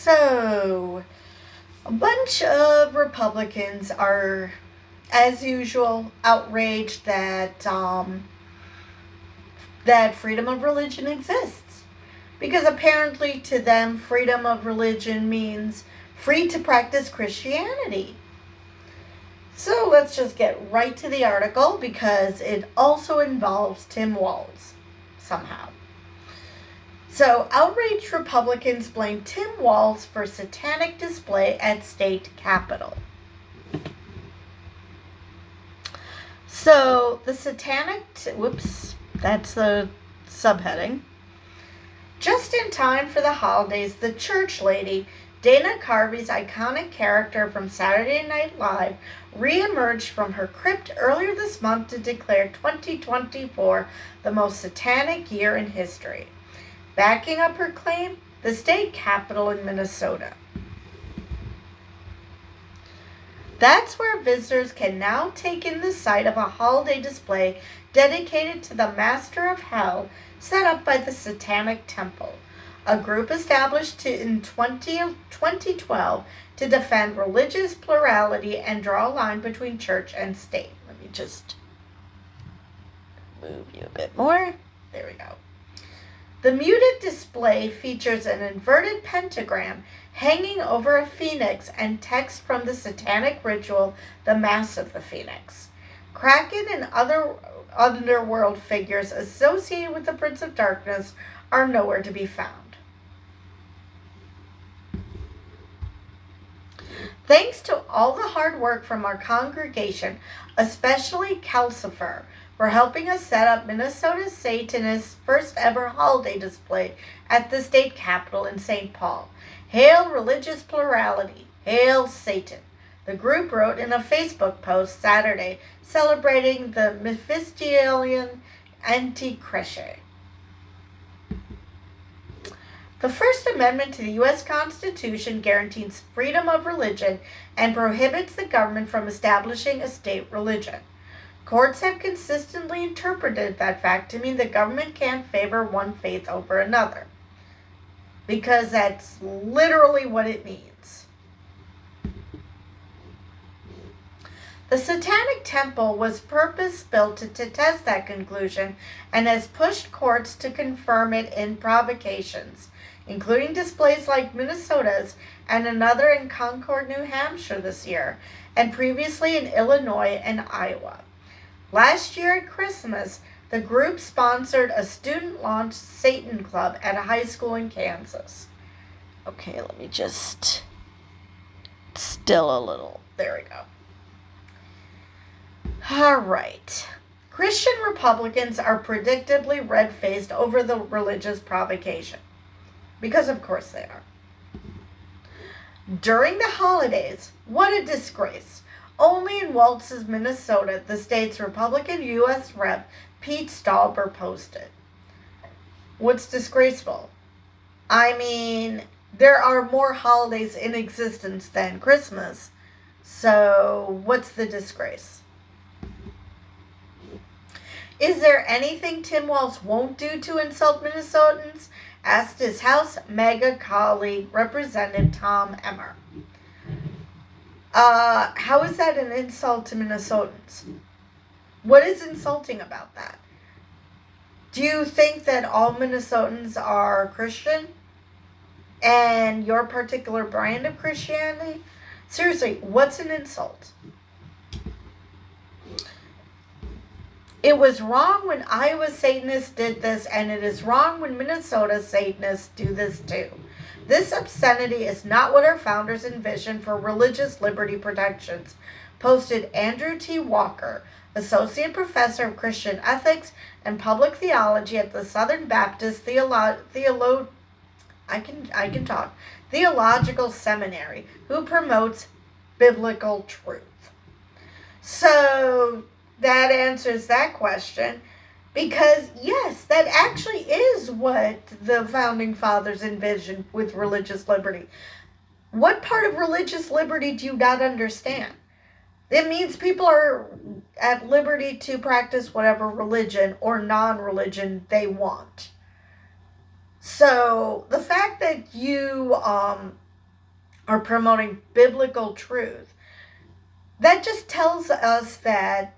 So, a bunch of Republicans are, as usual, outraged that freedom of religion exists, because apparently to them, freedom of religion means free to practice Christianity. So let's just get right to the article because it also involves Tim Walz somehow. So, outraged Republicans blame Tim Walz for satanic display at state capitol. So, the that's the subheading. Just in time for the holidays, the church lady, Dana Carvey's iconic character from Saturday Night Live, re-emerged from her crypt earlier this month to declare 2024 the most satanic year in history. Backing up her claim, the state capitol in Minnesota. That's where visitors can now take in the sight of a holiday display dedicated to the Master of Hell set up by the Satanic Temple, a group established in 2012 to defend religious plurality and draw a line between church and state. Let me just move you a bit more. There we go. The muted display features an inverted pentagram hanging over a phoenix and text from the satanic ritual, the Mass of the Phoenix. Kraken and other underworld figures associated with the Prince of Darkness are nowhere to be found. Thanks to all the hard work from our congregation, especially Calcifer, for helping us set up Minnesota Satanists' first ever holiday display at the state capitol in St. Paul. Hail religious plurality. Hail Satan. The group wrote in a Facebook post Saturday celebrating the Mephistophelian Antichrist. The First Amendment to the U.S. Constitution guarantees freedom of religion and prohibits the government from establishing a state religion. Courts have consistently interpreted that fact to mean the government can't favor one faith over another, because that's literally what it means. The Satanic Temple was purpose-built to test that conclusion and has pushed courts to confirm it in provocations, including displays like Minnesota's and another in Concord, New Hampshire this year, and previously in Illinois and Iowa. Last year at Christmas, the group sponsored a student-launched Satan Club at a high school in Kansas. Okay, let me just still a little. There we go. All right. Christian Republicans are predictably red-faced over the religious provocation, because of course they are. During the holidays, what a disgrace. Only in Walz's Minnesota, the state's Republican U.S. Rep. Pete Stauber posted. What's disgraceful? I mean, there are more holidays in existence than Christmas, so what's the disgrace? Is there anything Tim Walz won't do to insult Minnesotans? Asked his House MAGA colleague, Representative Tom Emmer. How is that an insult to Minnesotans? What is insulting about that? Do you think that all Minnesotans are Christian? And your particular brand of Christianity? Seriously, what's an insult? It was wrong when Iowa Satanists did this, and it is wrong when Minnesota Satanists do this too. This obscenity is not what our founders envisioned for religious liberty protections, posted Andrew T. Walker, Associate Professor of Christian Ethics and Public Theology at the Southern Baptist Theological Seminary, who promotes biblical truth. So that answers that question. Because, yes, that actually is what the Founding Fathers envisioned with religious liberty. What part of religious liberty do you not understand? It means people are at liberty to practice whatever religion or non-religion they want. So, the fact that you or promoting biblical truth. That just tells us that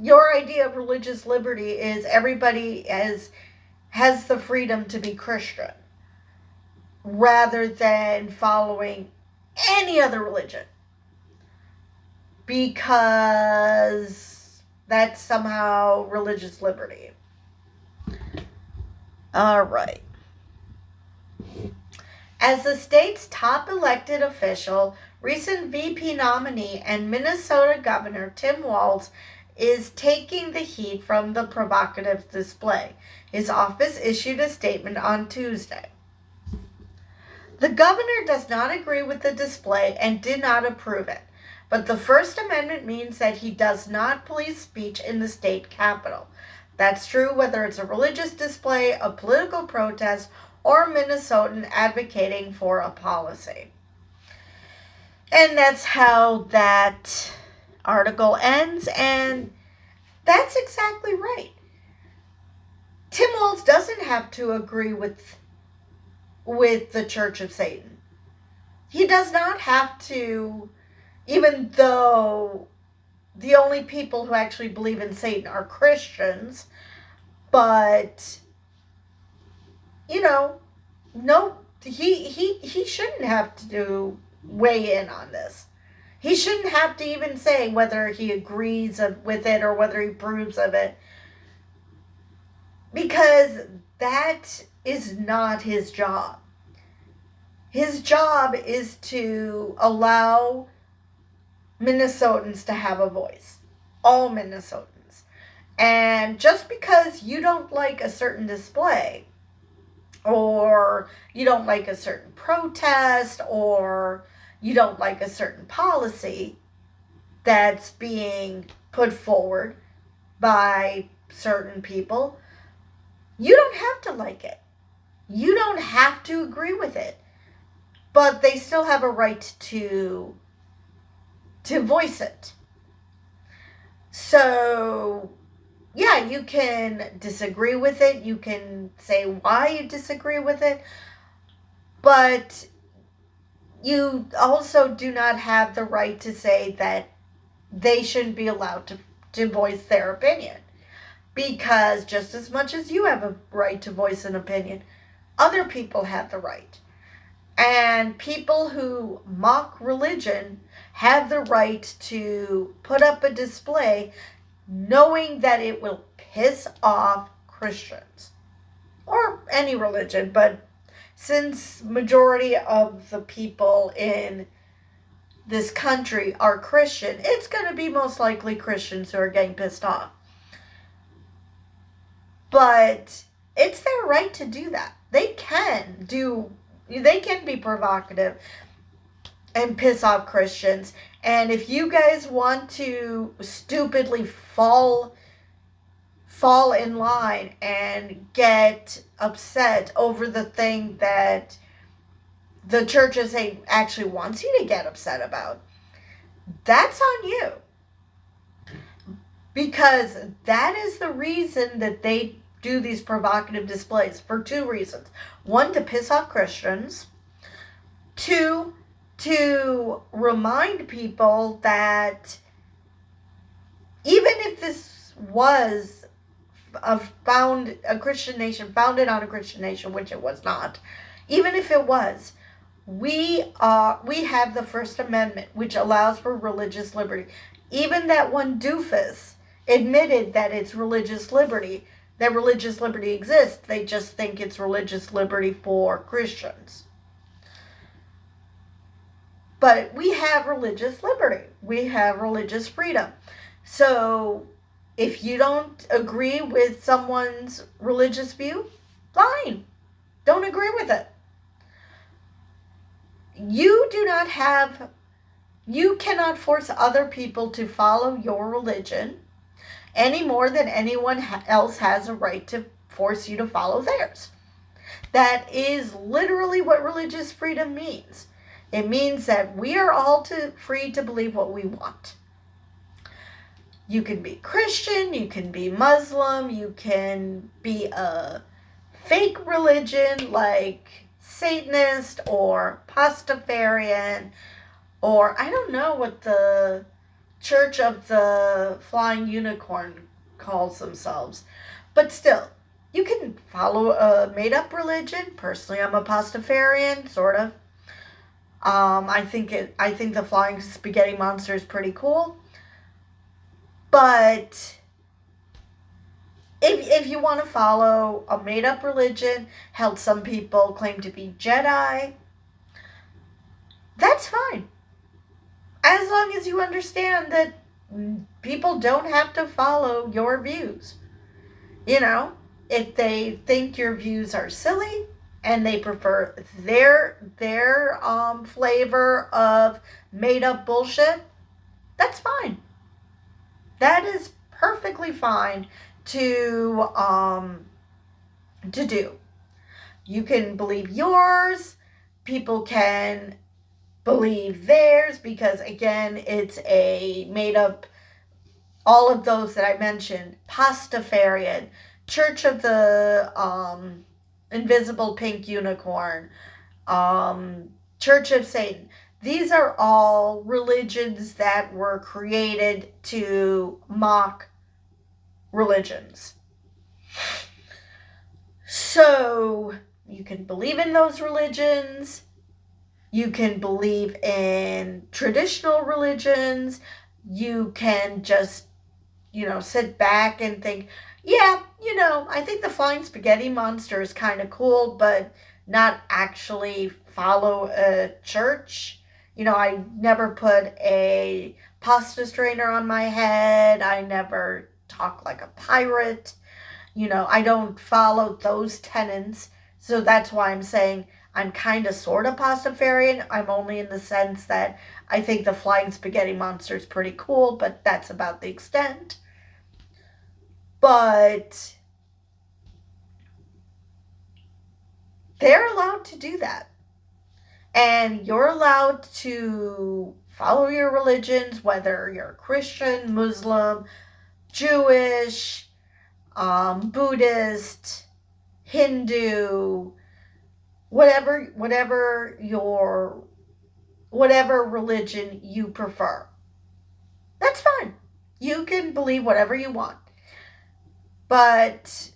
your idea of religious liberty is everybody has the freedom to be Christian rather than following any other religion, because that's somehow religious liberty. All right. As the state's top elected official, recent VP nominee and Minnesota Governor Tim Walz is taking the heat from the provocative display. His office issued a statement on Tuesday. The governor does not agree with the display and did not approve it, but the First Amendment means that he does not police speech in the state capitol. That's true whether it's a religious display, a political protest, or a Minnesotan advocating for a policy. And that's how that article ends, and that's exactly right. Tim Walz doesn't have to agree with the Church of Satan. He does not have to, even though the only people who actually believe in Satan are Christians, but no, he shouldn't have to weigh in on this. He shouldn't have to even say whether he agrees with it or whether he approves of it, because that is not his job. His job is to allow Minnesotans to have a voice. All Minnesotans. And just because you don't like a certain display, or you don't like a certain protest, or you don't like a certain policy that's being put forward by certain people, you don't have to like it. You don't have to agree with it. But they still have a right to voice it. So, yeah, you can disagree with it. You can say why you disagree with it. But you also do not have the right to say that they shouldn't be allowed to voice their opinion. Because just as much as you have a right to voice an opinion, other people have the right. And people who mock religion have the right to put up a display knowing that it will piss off Christians. Or any religion, but since majority of the people in this country are Christian, it's going to be most likely Christians who are getting pissed off. But it's their right to do that. They can be provocative and piss off Christians. And if you guys want to stupidly fall in line and get upset over the thing that the Church of Satan actually wants you to get upset about, that's on you. Because that is the reason that they do these provocative displays, for two reasons. One, to piss off Christians. Two, to remind people that even if this was a Christian nation, founded on a Christian nation, which it was not, even if it was, we have the First Amendment, which allows for religious liberty. Even that one doofus admitted that it's religious liberty, that religious liberty exists. They just think it's religious liberty for Christians. But we have religious liberty. We have religious freedom. So if you don't agree with someone's religious view, fine. Don't agree with it. You cannot force other people to follow your religion any more than anyone else has a right to force you to follow theirs. That is literally what religious freedom means. It means that we are all free to believe what we want. You can be Christian, you can be Muslim, you can be a fake religion like Satanist or Pastafarian, or I don't know what the Church of the Flying Unicorn calls themselves. But still, you can follow a made up religion. Personally, I'm a Pastafarian, sort of. I think the flying spaghetti monster is pretty cool. But if you want to follow a made up religion, held some people claim to be Jedi, that's fine. As long as you understand that people don't have to follow your views. You know, if they think your views are silly and they prefer their flavor of made up bullshit, that's fine. That is perfectly fine to do. You can believe yours. People can believe theirs because again, it's a made up. All of those that I mentioned, Pastafarian, Church of the Invisible Pink Unicorn, Church of Satan. These are all religions that were created to mock religions. So you can believe in those religions. You can believe in traditional religions. You can just, sit back and think, yeah, I think the flying spaghetti monster is kind of cool, but not actually follow a church. I never put a pasta strainer on my head. I never talk like a pirate. I don't follow those tenets. So that's why I'm saying I'm kind of sort of Pastafarian. I'm only in the sense that I think the flying spaghetti monster is pretty cool, but that's about the extent. But they're allowed to do that. And you're allowed to follow your religions, whether you're Christian, Muslim, Jewish, Buddhist, Hindu, whatever religion you prefer. That's fine. You can believe whatever you want. But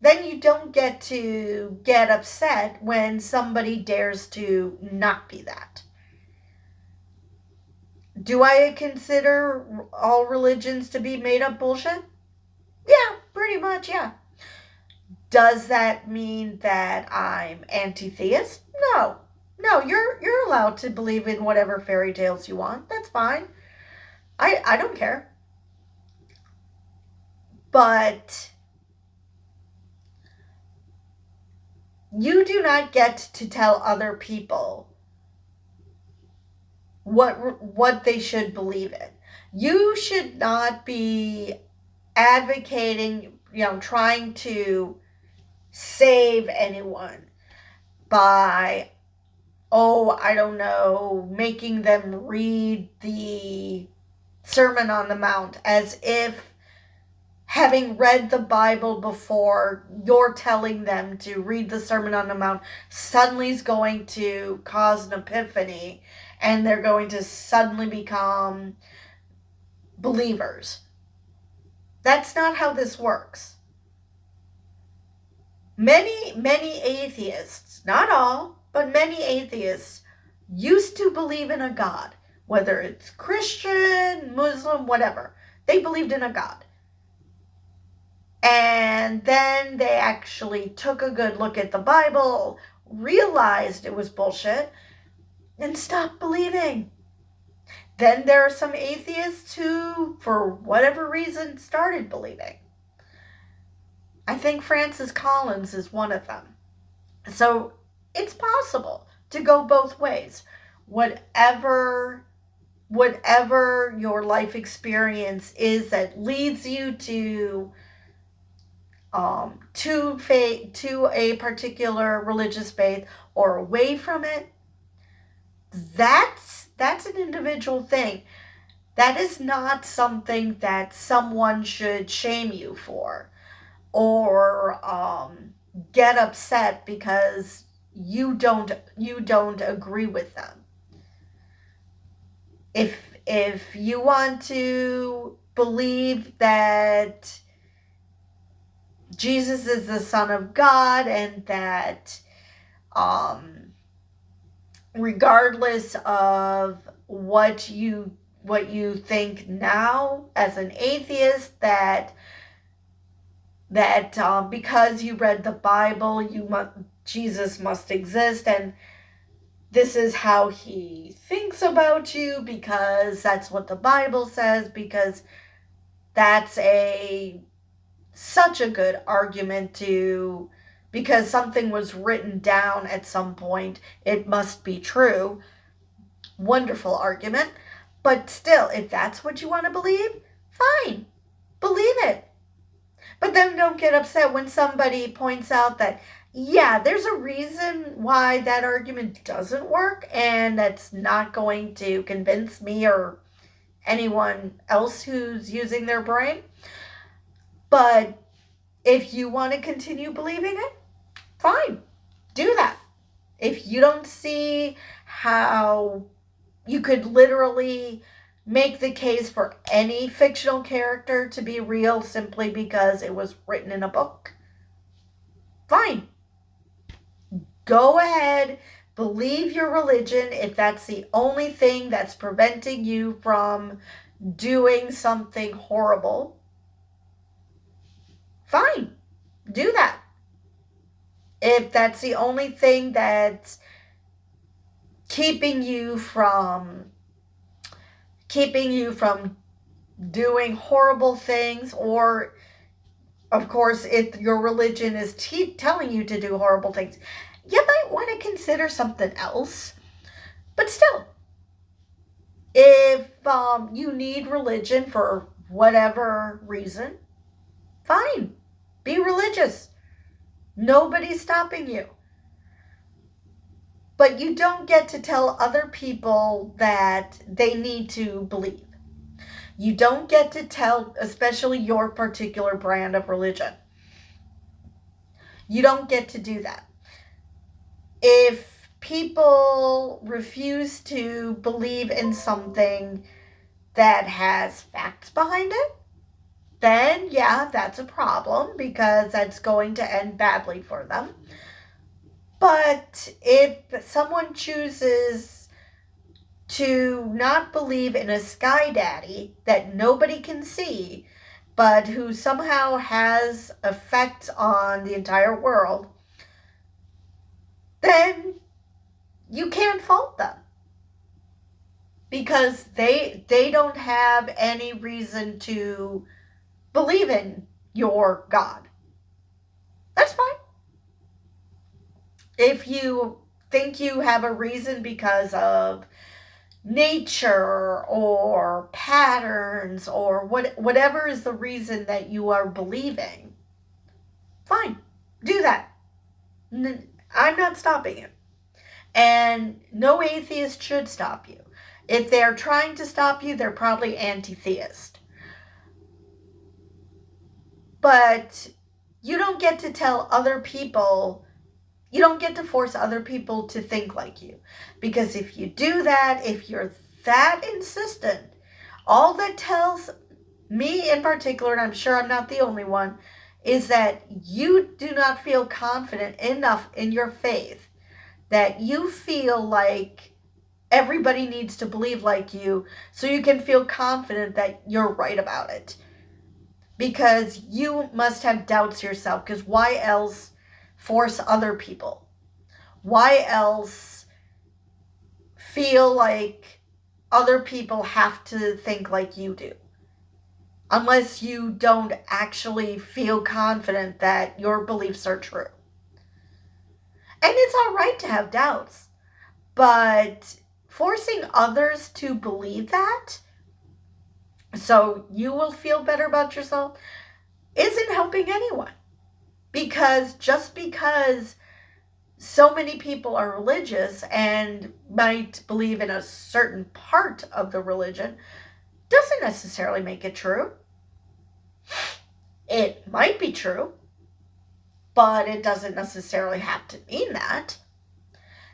then you don't get to get upset when somebody dares to not be that. Do I consider all religions to be made up bullshit? Yeah, pretty much, yeah. Does that mean that I'm anti-theist? No. No, you're allowed to believe in whatever fairy tales you want. That's fine. I don't care. But you do not get to tell other people what they should believe in. You should not be advocating, trying to save anyone by, I don't know, making them read the Sermon on the Mount as if having read the Bible before, you're telling them to read the Sermon on the Mount suddenly is going to cause an epiphany and they're going to suddenly become believers. That's not how this works. Many atheists, not all, but many atheists used to believe in a God, whether it's Christian, Muslim, whatever. They believed in a God. And then they actually took a good look at the Bible, realized it was bullshit, and stopped believing. Then there are some atheists who, for whatever reason, started believing. I think Francis Collins is one of them. So it's possible to go both ways. Whatever your life experience is that leads you to a particular religious faith or away from it, that's an individual thing. That is not something that someone should shame you for or get upset because you don't agree with them. If you want to believe that Jesus is the Son of God and that regardless of what you think now as an atheist, that because you read the Bible, Jesus must exist, and this is how he thinks about you because that's what the Bible says, because that's such a good argument to, because something was written down at some point, it must be true. Wonderful argument. But still, if that's what you want to believe, fine. Believe it. But then don't get upset when somebody points out that, yeah, there's a reason why that argument doesn't work, and that's not going to convince me or anyone else who's using their brain. But if you want to continue believing it, fine. Do that. If you don't see how you could literally make the case for any fictional character to be real simply because it was written in a book, fine. Go ahead, believe your religion if that's the only thing that's preventing you from doing something horrible. Fine, do that. If that's the only thing that's keeping you from doing horrible things, or of course if your religion is telling you to do horrible things, you might want to consider something else. But still, if you need religion for whatever reason, fine, be religious. Nobody's stopping you. But you don't get to tell other people that they need to believe. You don't get to tell, especially your particular brand of religion. You don't get to do that. If people refuse to believe in something that has facts behind it, then yeah, that's a problem because that's going to end badly for them. But if someone chooses to not believe in a sky daddy that nobody can see, but who somehow has effects on the entire world, then you can't fault them. Because they don't have any reason to believe in your God. That's fine. If you think you have a reason because of nature or patterns or whatever is the reason that you are believing, fine, do that. I'm not stopping you. And no atheist should stop you. If they're trying to stop you, they're probably anti-theist. But you don't get to tell other people, you don't get to force other people to think like you. Because if you do that, if you're that insistent, all that tells me in particular, and I'm sure I'm not the only one, is that you do not feel confident enough in your faith, that you feel like everybody needs to believe like you so you can feel confident that you're right about it. Because you must have doubts yourself, because why else force other people? Why else feel like other people have to think like you do? Unless you don't actually feel confident that your beliefs are true. And it's all right to have doubts, but forcing others to believe that so you will feel better about yourself isn't helping anyone. Because just because so many people are religious and might believe in a certain part of the religion doesn't necessarily make it true. It might be true, but it doesn't necessarily have to mean that.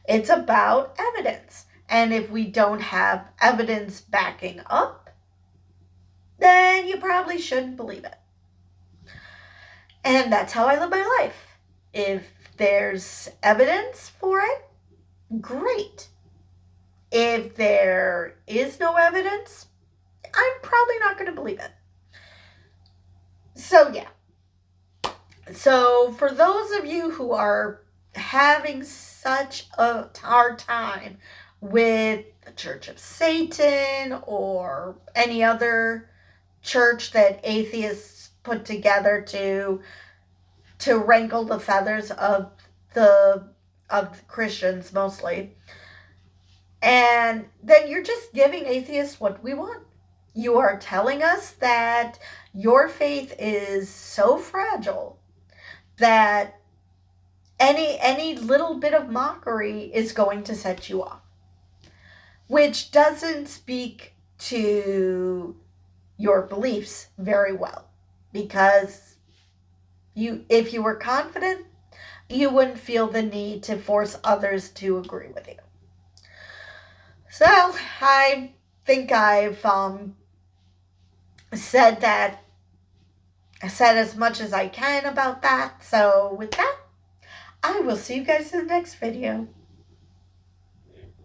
It's about evidence. And if we don't have evidence backing up, then you probably shouldn't believe it. And that's how I live my life. If there's evidence for it, great. If there is no evidence, I'm probably not going to believe it. So, yeah. So, for those of you who are having such a hard time with the Church of Satan or any other church that atheists put together to wrinkle the feathers of the Christians mostly, and then you're just giving atheists what we want. You are telling us that your faith is so fragile that any little bit of mockery is going to set you off, which doesn't speak to your beliefs very well, because if you were confident, you wouldn't feel the need to force others to agree with you. So I think I've said as much as I can about that. So with that, I will see you guys in the next video.